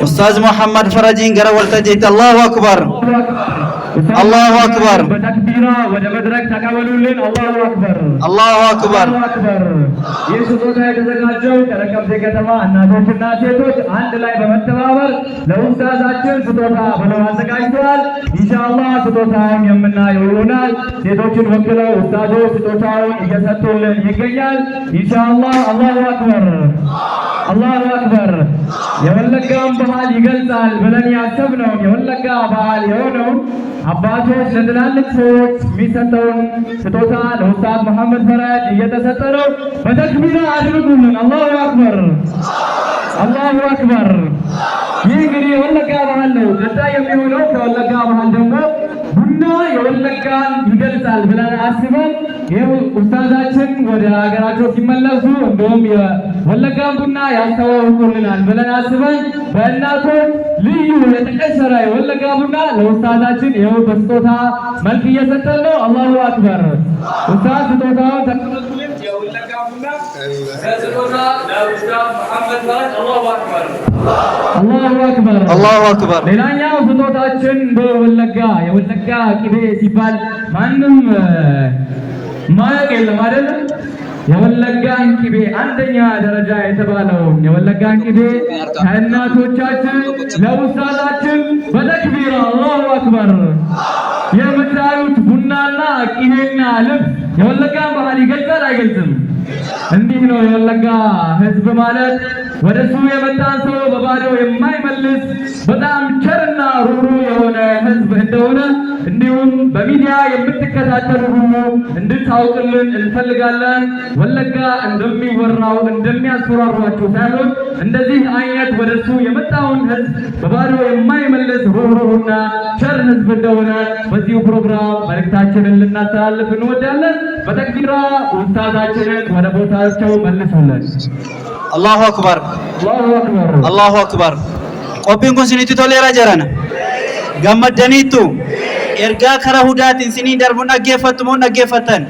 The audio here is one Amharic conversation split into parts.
أستاذ محمد فرجين قرأ والتجيت. الله أكبر الله أكبر بتكبيرا ومدرك تقبلولن. الله أكبر الله أكبر الله أكبر يسوع የተዘጋጀው ከረከብቴ ከተማ እናቶችና ሴቶች አንድ ላይ በመተባበር ለኡስታዛችን ስጦታ ብለው አዘጋጅተዋል። ኢንሻአላህ ስጦታውን የምናየው ይሆናል። ሴቶችን ወክለው ኡስታዞች ስጦታውን እየሰጡልን ይገኛል። ኢንሻአላህ አላሁ አክበር አላሁ አክበር። የወለጋን ባህል ይገልጻል ብለን ያሰብነው የወለጋ ባህል የሆነው አባቶች ለትላልቅ ሰዎች የሚሰጠውን ስጦታ ለኡስታዝ መሐመድ ፈረጅ እየተሰጠ ነው። በተክቢራ አድርጉልን። አላሁ አክበር አላሁ አክበር። ይህ እንግዲህ የወለጋ ባህል ነው። ቀጣይ የሚሆነው ከወለጋ ባህል ደግሞ ቡና የወለጋን ይገልጻል ብለን አስበን ይኸው ኡስታዛችን ወደ ሀገራቸው ሲመለሱ እንደውም የወለጋን ቡና ያስተዋውቁልናል ብለን አስበን በእናቶች ልዩ የተቀሰረ የወለጋ ቡና ለኡስታዛችን ይኸው በስጦታ መልክ እየሰጠን ነው። አላሁ አክበር። ኡስታዝ ስጦታውን ተቀበሉልን። የወለጋ ቡና ስጦታ ለኡስታዝ መሐመድ ፈረጅ። አላሁ አክበር አላሁ አክበር አላሁ አክበር። ሌላኛው ስጦታችን በወለጋ የወለጋ ቅቤ ሲባል ማንም ማያውቅ የለም አይደለም። የወለጋን ቅቤ አንደኛ ደረጃ የተባለው የወለጋን ቅቤ ከእናቶቻችን ለኡስታዛችን በተክቢራ አላሁ አክበር። የምታዩት ቡናና ቅቤና ልብስ የወለጋን ባህል ይገልጻል አይገልጽም? እንዲህ ነው የወለጋ ህዝብ ማለት። ወደሱ የመጣን ሰው በባዶ የማይመልስ በጣም ቸርና ሩሩ የሆነ ህዝብ እንደሆነ እንዲሁም በሚዲያ የምትከታተሉ ሁሉ እንድታውቅልን እንፈልጋለን። ወለጋ እንደሚወራው እንደሚያስፈራሯችሁ ሳይሆን እንደዚህ አይነት ወደሱ የመጣውን ህዝብ በባዶ የማይመልስ ሩሩና ቸር ህዝብ እንደሆነ በዚሁ ፕሮግራም መልእክታችንን ልናስተላልፍ እንወዳለን። በተክቢራ ኡስታዛችንን ወደ ቦታቸው መልሱልን። الله أكبر الله أكبر الله أكبر. قبين كون سنيتو توليرا جرانا gammadaniitu ergaa karaa hudaatiin sinii darbuun dhaggeeffattumoo dhaggeeffattan.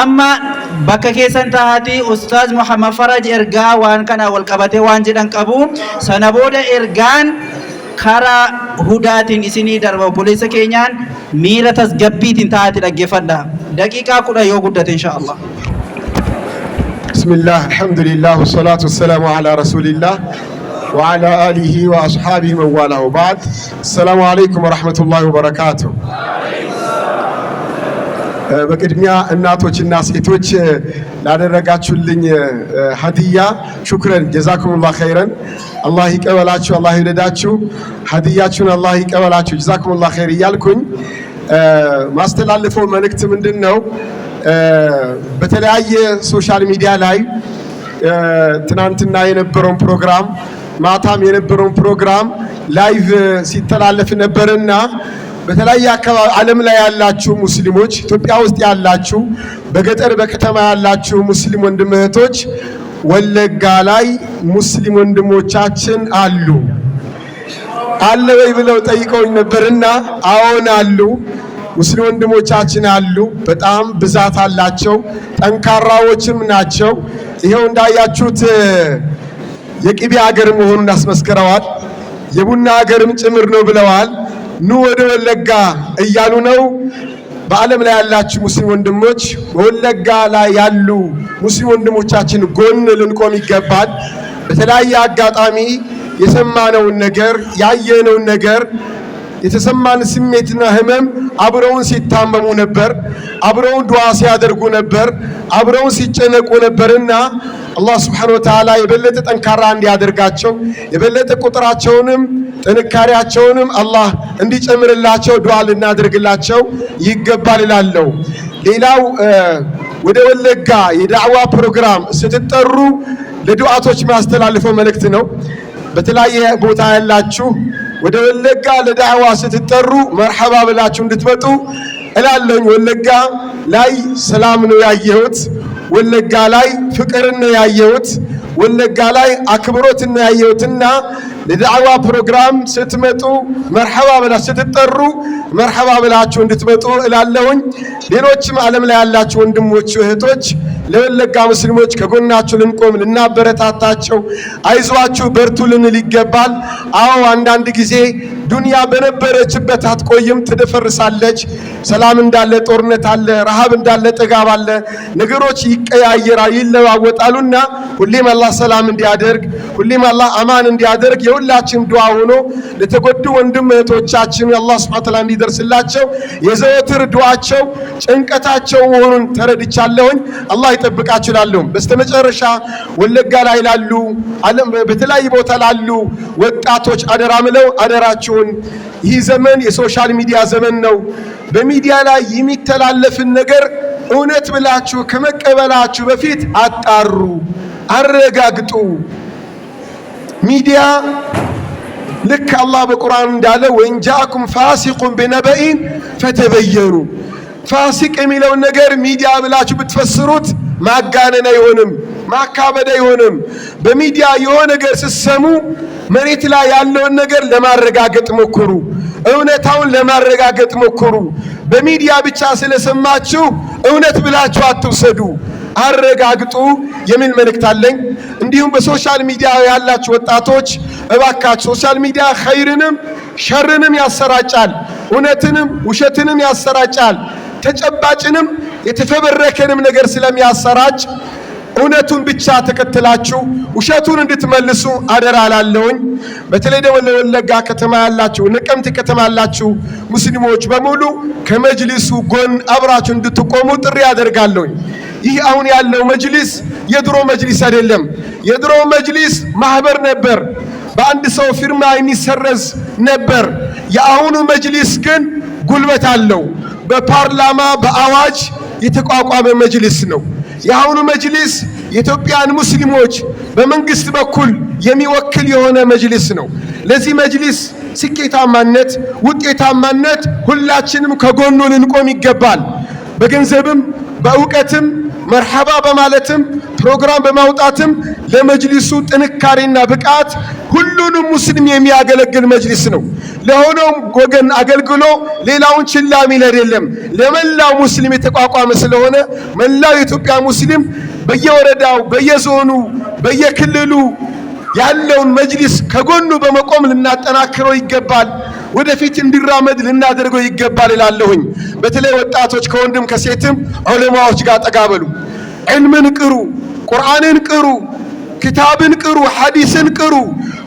Amma bakka keessan taa'aati Ustaaz Muhammad Faraj ergaa waan kana wal qabatee waan jedhan qabu. Sana booda ergaan karaa hudaatiin isinii darba obboleessa keenyaan miira tasgabbiitiin taa'aati dhaggeeffadha. Daqiiqaa 10 yoo guddate inshaallah. بسم الله الحمد لله والصلاة والسلام على رسول الله وعلى آله وأصحابه من والاه بعد. السلام عليكم ورحمة الله وبركاته. በቅድሚያ እናቶችና ሴቶች ላደረጋችሁልኝ ሀዲያ ሹክረን ጀዛኩሙላህ ኸይረን። አላህ ይቀበላችሁ፣ አላህ ይወደዳችሁ። ሀዲያችሁን አላህ ይቀበላችሁ። ጀዛኩሙላህ ኸይር እያልኩኝ ማስተላልፈው መልእክት ምንድነው? በተለያየ ሶሻል ሚዲያ ላይ ትናንትና የነበረውን ፕሮግራም ማታም የነበረውን ፕሮግራም ላይቭ ሲተላለፍ ነበርና በተለያየ አካባቢ ዓለም ላይ ያላችሁ ሙስሊሞች፣ ኢትዮጵያ ውስጥ ያላችሁ፣ በገጠር በከተማ ያላችሁ ሙስሊም ወንድም እህቶች ወለጋ ላይ ሙስሊም ወንድሞቻችን አሉ ወይ ብለው ጠይቀውኝ ነበርና አዎን አሉ። ሙስሊም ወንድሞቻችን አሉ። በጣም ብዛት አላቸው። ጠንካራዎችም ናቸው። ይሄው እንዳያችሁት የቅቤ ሀገር መሆኑን አስመስክረዋል። የቡና ሀገርም ጭምር ነው ብለዋል። ኑ ወደ ወለጋ እያሉ ነው። በዓለም ላይ ያላችሁ ሙስሊም ወንድሞች በወለጋ ላይ ያሉ ሙስሊም ወንድሞቻችን ጎን ልንቆም ይገባል። በተለያየ አጋጣሚ የሰማነውን ነገር ያየነውን ነገር የተሰማን ስሜትና ህመም አብረውን ሲታመሙ ነበር፣ አብረውን ዱዓ ሲያደርጉ ነበር፣ አብረውን ሲጨነቁ ነበርና አላህ Subhanahu Wa Ta'ala የበለጠ ጠንካራ እንዲያደርጋቸው የበለጠ ቁጥራቸውንም ጥንካሬያቸውንም አላህ እንዲጨምርላቸው ዱዓ ልናደርግላቸው ይገባል እላለሁ። ሌላው ወደ ወለጋ የዳዕዋ ፕሮግራም ስትጠሩ ለዱዓቶች ማስተላልፈው መልእክት ነው። በተለያየ ቦታ ያላችሁ ወደ ወለጋ ለዳዕዋ ስትጠሩ መርሐባ ብላችሁ እንድትመጡ እላለሁ። ወለጋ ላይ ሰላም ነው ያየሁት። ወለጋ ላይ ፍቅር ነው ያየሁት። ወለጋ ላይ አክብሮት ነው ያየሁትና ለዳዕዋ ፕሮግራም ስትመጡ መርሐባ ብላችሁ ስትጠሩ መርሐባ ብላችሁ እንድትመጡ እላለሁኝ። ሌሎችም ዓለም ላይ ያላችሁ ወንድሞች እህቶች ለወለጋ ሙስሊሞች ከጎናችሁ ልንቆም ልናበረታታቸው፣ አይዟችሁ በርቱ ልንል ይገባል። አዎ አንዳንድ ጊዜ ዱንያ በነበረችበት አትቆይም፣ ትደፈርሳለች። ሰላም እንዳለ ጦርነት አለ፣ ረሃብ እንዳለ ጥጋብ አለ። ነገሮች ይቀያየራሉ፣ ይለዋወጣሉና ሁሌም አላህ ሰላም እንዲያደርግ፣ ሁሌም አላህ አማን እንዲያደርግ የሁላችን ዱዓ ሆኖ ለተጎዱ ወንድም እህቶቻችን አላህ ሱብሓነሁ ወተዓላ እንዲደርስላቸው የዘወትር ዱዓቸው ጭንቀታቸው መሆኑን ተረድቻለሁኝ። አላህ ይጠብቃችሁ እላለሁ። በስተመጨረሻ ወለጋ ላይ ላሉ ዓለም በተለያየ ቦታ ላሉ ወጣቶች አደራ ምለው አደራችሁን፣ ይህ ዘመን የሶሻል ሚዲያ ዘመን ነው። በሚዲያ ላይ የሚተላለፍን ነገር እውነት ብላችሁ ከመቀበላችሁ በፊት አጣሩ፣ አረጋግጡ። ሚዲያ ልክ አላህ በቁርአን እንዳለ ወኢን ጃአኩም ፋሲቁን ቢነበኢን ፈተበየኑ። ፋሲቅ የሚለውን ነገር ሚዲያ ብላችሁ ብትፈስሩት ማጋነን አይሆንም፣ ማካበድ አይሆንም። በሚዲያ የሆነ ነገር ስትሰሙ መሬት ላይ ያለውን ነገር ለማረጋገጥ ሞክሩ፣ እውነታውን ለማረጋገጥ ሞክሩ። በሚዲያ ብቻ ስለሰማችሁ እውነት ብላችሁ አትውሰዱ፣ አረጋግጡ የሚል መልእክት አለኝ። እንዲሁም በሶሻል ሚዲያ ያላችሁ ወጣቶች እባካችሁ ሶሻል ሚዲያ ኸይርንም ሸርንም ያሰራጫል፣ እውነትንም ውሸትንም ያሰራጫል፣ ተጨባጭንም የተፈበረከንም ነገር ስለሚያሰራጭ እውነቱን ብቻ ተከትላችሁ ውሸቱን እንድትመልሱ አደራ እላለሁኝ። በተለይ ደግሞ ለወለጋ ከተማ ያላችሁ ነቀምት ከተማ ያላችሁ ሙስሊሞች በሙሉ ከመጅሊሱ ጎን አብራችሁ እንድትቆሙ ጥሪ ያደርጋለሁኝ። ይህ አሁን ያለው መጅሊስ የድሮ መጅሊስ አይደለም። የድሮ መጅሊስ ማህበር ነበር፣ በአንድ ሰው ፊርማ የሚሰረዝ ነበር። የአሁኑ መጅሊስ ግን ጉልበት አለው፣ በፓርላማ በአዋጅ የተቋቋመ መጅሊስ ነው። የአሁኑ መጅሊስ የኢትዮጵያን ሙስሊሞች በመንግስት በኩል የሚወክል የሆነ መጅሊስ ነው። ለዚህ መጅሊስ ስኬታማነት፣ ውጤታማነት ሁላችንም ከጎኑ ልንቆም ይገባል። በገንዘብም በእውቀትም መርሐባ በማለትም ፕሮግራም በማውጣትም ለመጅሊሱ ጥንካሬና ብቃት ሁሉንም ሙስሊም የሚያገለግል መጅሊስ ነው። ለሆነም ወገን አገልግሎ ሌላውን ችላ ሚል አይደለም። ለመላው ሙስሊም የተቋቋመ ስለሆነ መላው የኢትዮጵያ ሙስሊም በየወረዳው፣ በየዞኑ፣ በየክልሉ ያለውን መጅሊስ ከጎኑ በመቆም ልናጠናክረው ይገባል። ወደፊት እንዲራመድ ልናደርገው ይገባል እላለሁኝ። በተለይ ወጣቶች ከወንድም ከሴትም ዑለማዎች ጋር ጠጋበሉ፣ ዕልምን ቅሩ፣ ቁርአንን ቅሩ፣ ክታብን ቅሩ፣ ሐዲስን ቅሩ።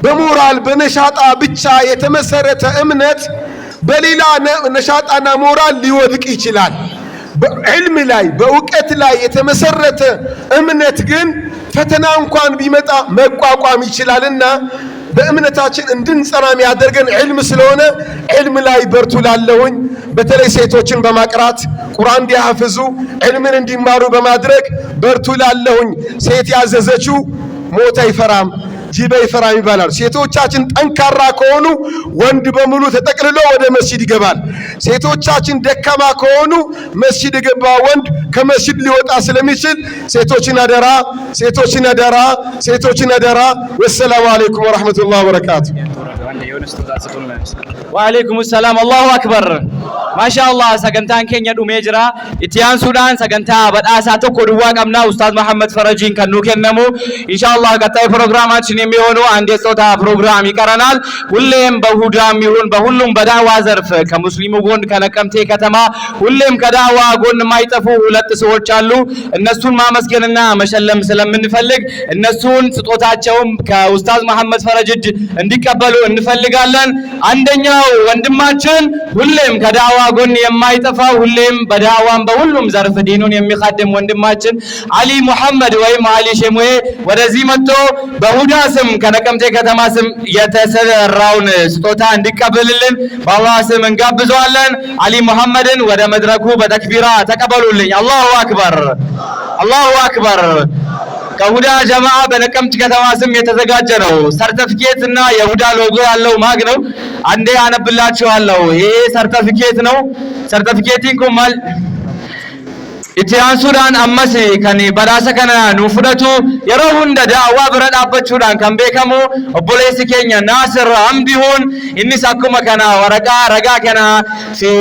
በሞራል በነሻጣ ብቻ የተመሰረተ እምነት በሌላ ነሻጣና ሞራል ሊወድቅ ይችላል። በዕልም ላይ በእውቀት ላይ የተመሰረተ እምነት ግን ፈተና እንኳን ቢመጣ መቋቋም ይችላልና በእምነታችን እንድንጸና የሚያደርገን ዕልም ስለሆነ ዕልም ላይ በርቱ ላለሁኝ። በተለይ ሴቶችን በማቅራት ቁርአን እንዲያሐፍዙ ዕልምን እንዲማሩ በማድረግ በርቱ ላለሁኝ። ሴት ያዘዘችው ሞት አይፈራም ጅብ አይፈራም ይባላል። ሴቶቻችን ጠንካራ ከሆኑ ወንድ በሙሉ ተጠቅልሎ ወደ መስጂድ ይገባል። ሴቶቻችን ደካማ ከሆኑ መስጂድ የገባ ወንድ ከመስጂድ ሊወጣ ስለሚችል ሴቶችን አደራ፣ ሴቶችን አደራ፣ ሴቶችን አደራ። ወሰላሙ አለይኩም ወራህመቱላሂ ወበረካቱ። ወአለይኩም ሰላም። አላሁ አክበር ማሻአላህ። ሰገንታን ኬኛ ዱሜ ጅራ ኢትያን ሱዳን ሰገንታ በዳሳ ቶኮ ዱዋ ቀምና ኡስታዝ መሐመድ ፈረጂን ከኑ ከነሙ ኢንሻአላህ ቀጣይ ፕሮግራማችን የሚሆነው አንድ የጾታ ፕሮግራም ይቀረናል። ሁሌም በሁዳም ይሁን በሁሉም በዳዋ ዘርፍ ከሙስሊሙ ጎን ከነቀምቴ ከተማ ሁሌም ከዳዋ ጎን የማይጠፉ ሁለት ሰዎች አሉ። እነሱን ማመስገንና መሸለም ስለምንፈልግ እነሱን ስጦታቸውም ከኡስታዝ መሐመድ ፈረጅ እጅ እንዲቀበሉ እንፈልጋለን። አንደኛው ወንድማችን ሁሌም ከዳዋ ጎን የማይጠፋ ሁሌም በዳዋም በሁሉም ዘርፍ ዲኑን የሚኻደም ወንድማችን አሊ ሙሐመድ ወይም አሊ ሸሙኤ ወደዚህ መጥቶ በሁዳ ስም ከነቀምቴ ከተማ ስም የተሰራውን ስጦታ እንዲቀበልልን በአላህ ስም እንጋብዘዋለን። አሊ ሙሐመድን ወደ መድረኩ በተክቢራ ተቀበሉልኝ። አላሁ አክበር፣ አላሁ አክበር። ከሁዳ ጀማዓ በነቀምት ከተማ ስም የተዘጋጀ ነው። ሰርተፊኬት እና የሁዳ ሎጎ ያለው ማግ ነው። አንዴ አነብላችኋለሁ። ይሄ ሰርተፊኬት ነው። ሰርተፊኬቲን ኩማል Itiyaan Sudaan ammas kan badhaasa kana nu fudhatu yeroo hunda daawwaa bira dhaabbachuudhaan kan beekamu obboleessi keenya Naasir Hamdihuun innis akkuma kana waraqaa ragaa kana fi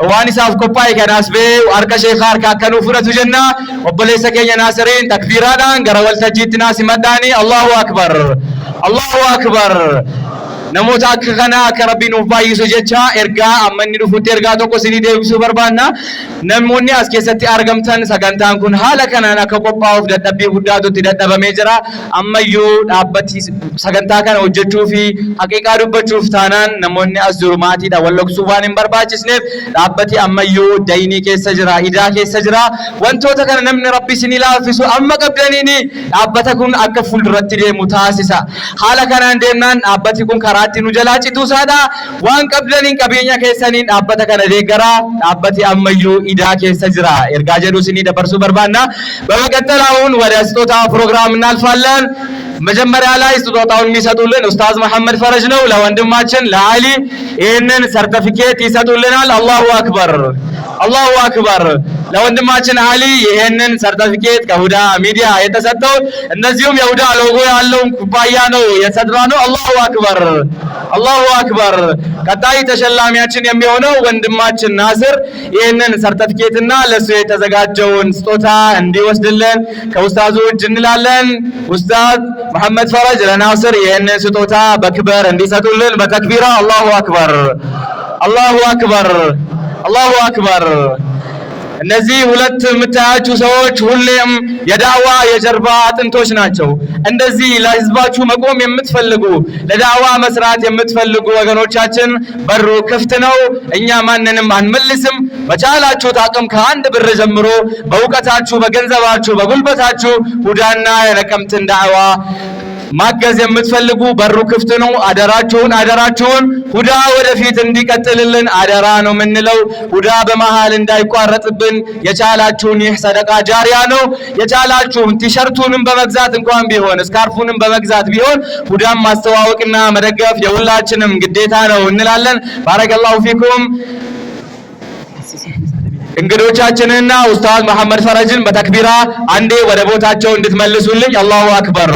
waan isaaf qophaa'e kanaas bee harka sheekhaa harka akka nu fudhatu jenna. Obboleessa keenya Naasiriin takbiiraadhaan gara waltajjiitti naasimadhaani. Allahu akbar, Allahu akbar. namoota akka kana akka rabbiin of baay'isu jecha ergaa amma inni dhufutti ergaa tokko isinii deebisuu barbaanna. Namoonni as keessatti argamtan sagantaan kun haala kanaan akka qophaa'uuf dadhabbii guddaatu itti dadhabamee jira. Ammayyuu dhaabbati sagantaa kana hojjechuu fi haqiiqaa dubbachuuf taanaan namoonni as jiru maatiidha walloksuu waan hin barbaachisneef dhaabbati ammayyuu daynii keessa jira, idaa keessa jira. Wantoota kana namni rabbi isinii laaffisu amma qabdaniini dhaabbata kun akka fuulduratti deemu taasisa. Haala kanaan deemnaan dhaabbati kun karaa nu jalaa cituu saadha. Waan qabdaniin qabeenya keessaniin dhaabbata kana deeggaraa. Dhaabbati ammayyuu idaa keessa jira. Ergaa jedhu isinii dabarsuu barbaanna. በመቀጠል ወደ ስጦታ ፕሮግራም እናልፋለን። መጀመሪያ ላይ ስጦታውን የሚሰጡልን ኡስታዝ መሐመድ ፈረጅ ነው። ለወንድማችን ለአሊ ይህንን ሰርቲፊኬት ይሰጡልናል። አላሁ አክበር፣ አላሁ አክበር። ለወንድማችን አሊ ይህንን ሰርቲፊኬት ከሁዳ ሚዲያ የተሰጠው እነዚሁም የሁዳ ሎጎ ያለውን ኩባያ ነው የሰጥነው። አላሁ አክበር፣ አላሁ አክበር። ቀጣይ ተሸላሚያችን የሚሆነው ወንድማችን ናስር ይህንን ሰርቲፊኬትና ለሱ የተዘጋጀውን ስጦታ እንዲወስድልን ከኡስታዙ እጅ እንላለን። ኡስታዝ መሐመድ ፈረጅ ለናስር ይህንን ስጦታ በክብር እንዲሰጡልን በተክቢራ አላሁ አክበር፣ አላሁ አክበር፣ አላሁ አክበር። እነዚህ ሁለት የምታያችሁ ሰዎች ሁሌም የዳዋ የጀርባ አጥንቶች ናቸው። እንደዚህ ለህዝባችሁ መቆም የምትፈልጉ ለዳዋ መስራት የምትፈልጉ ወገኖቻችን በሩ ክፍት ነው። እኛ ማንንም አንመልስም። በቻላችሁት አቅም ከአንድ ብር ጀምሮ በእውቀታችሁ፣ በገንዘባችሁ፣ በጉልበታችሁ ሁዳና የነቀምትን ዳዋ ማገዝ የምትፈልጉ በሩ ክፍት ነው። አደራችሁን አደራችሁን ሁዳ ወደፊት እንዲቀጥልልን አደራ ነው የምንለው። ሁዳ በመሃል እንዳይቋረጥብን የቻላችሁን ይህ ሰደቃ ጃሪያ ነው። የቻላችሁን ቲሸርቱንም በመግዛት እንኳን ቢሆን ስካርፉንም በመግዛት ቢሆን ሁዳም ማስተዋወቅና መደገፍ የሁላችንም ግዴታ ነው እንላለን። ባረከላሁ ፊኩም። እንግዶቻችንና ኡስታዝ መሐመድ ፈረጅን በተክቢራ አንዴ ወደ ቦታቸው እንድትመልሱልኝ። አላሁ አክበር።